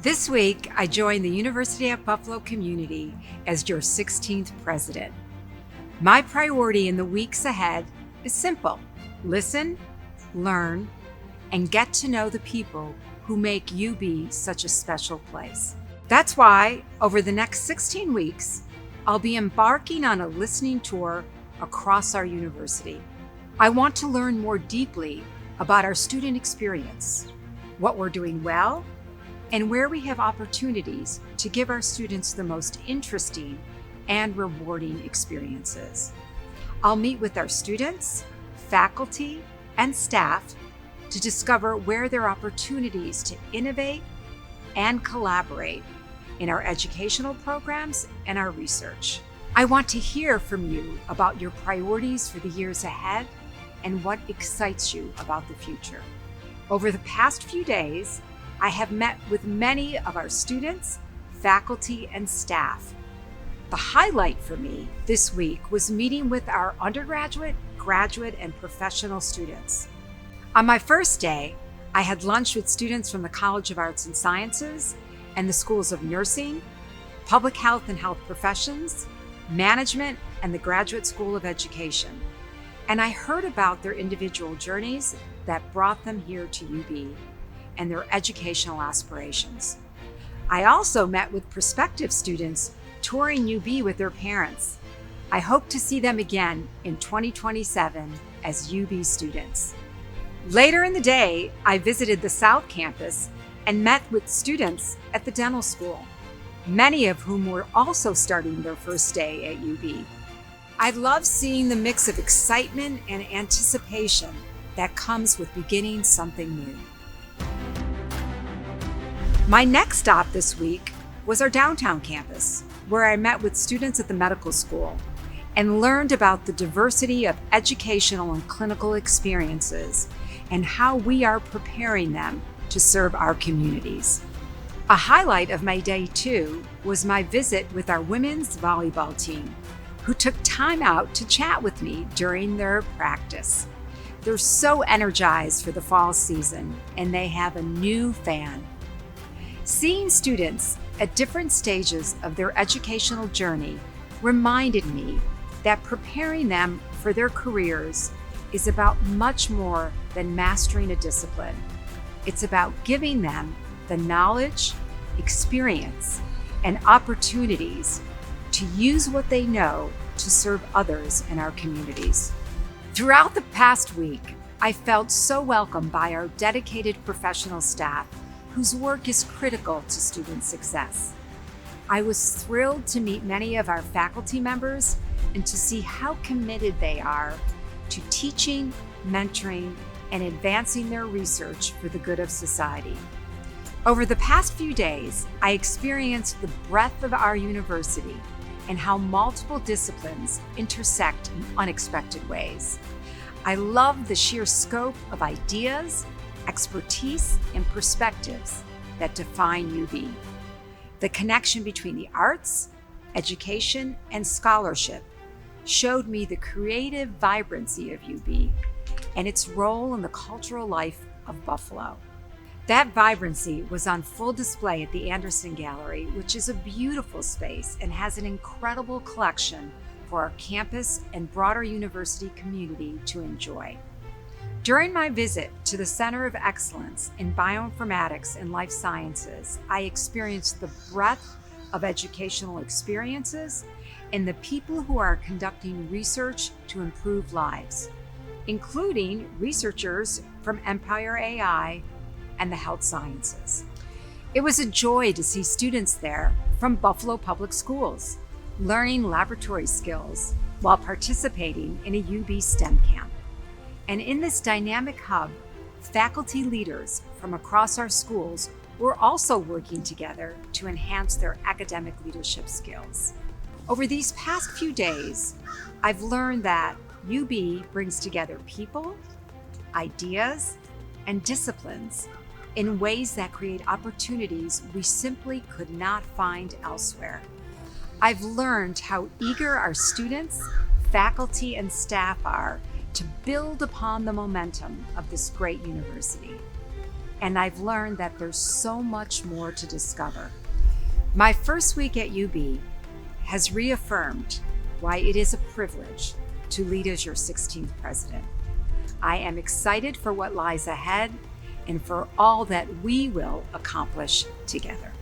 This week, I joined the University at Buffalo community as your 16th president. My priority in the weeks ahead is simple: listen, learn, and get to know the people who make UB such a special place. That's why, over the next 16 weeks, I'll be embarking on a listening tour across our university. I want to learn more deeply about our student experience, what we're doing well, and where we have opportunities to give our students the most interesting and rewarding experiences. I'll meet with our students, faculty, and staff to discover where there are opportunities to innovate and collaborate in our educational programs and our research. I want to hear from you about your priorities for the years ahead and what excites you about the future. Over the past few days, I have met with many of our students, faculty, and staff. The highlight for me this week was meeting with our undergraduate, graduate, and professional students. On my first day, I had lunch with students from the College of Arts and Sciences and the schools of nursing, public health and health professions, management, and the Graduate School of Education. And I heard about their individual journeys that brought them here to UB and their educational aspirations. I also met with prospective students touring UB with their parents. I hope to see them again in 2027 as UB students. Later in the day, I visited the South Campus and met with students at the dental school, many of whom were also starting their first day at UB. I love seeing the mix of excitement and anticipation that comes with beginning something new. My next stop this week was our downtown campus, where I met with students at the medical school and learned about the diversity of educational and clinical experiences and how we are preparing them to serve our communities. A highlight of my day too was my visit with our women's volleyball team, who took time out to chat with me during their practice. They're so energized for the fall season, and they have a new fan. Seeing students at different stages of their educational journey reminded me that preparing them for their careers is about much more than mastering a discipline. It's about giving them the knowledge, experience, and opportunities to use what they know to serve others in our communities. Throughout the past week, I felt so welcomed by our dedicated professional staff whose work is critical to student success. I was thrilled to meet many of our faculty members and to see how committed they are to teaching, mentoring, and advancing their research for the good of society. Over the past few days, I experienced the breadth of our university and how multiple disciplines intersect in unexpected ways. I love the sheer scope of ideas, expertise, and perspectives that define UB. The connection between the arts, education, and scholarship showed me the creative vibrancy of UB and its role in the cultural life of Buffalo. That vibrancy was on full display at the Anderson Gallery, which is a beautiful space and has an incredible collection for our campus and broader university community to enjoy. During my visit to the Center of Excellence in Bioinformatics and Life Sciences, I experienced the breadth of educational experiences and the people who are conducting research to improve lives, including researchers from Empire AI and the health sciences. It was a joy to see students there from Buffalo Public Schools, learning laboratory skills while participating in a UB STEM camp. And in this dynamic hub, faculty leaders from across our schools were also working together to enhance their academic leadership skills. Over these past few days, I've learned that UB brings together people, ideas, and disciplines in ways that create opportunities we simply could not find elsewhere. I've learned how eager our students, faculty, and staff are to build upon the momentum of this great university. and I've learned that there's so much more to discover. My first week at UB has reaffirmed why it is a privilege to lead as your 16th president. I am excited for what lies ahead and for all that we will accomplish together.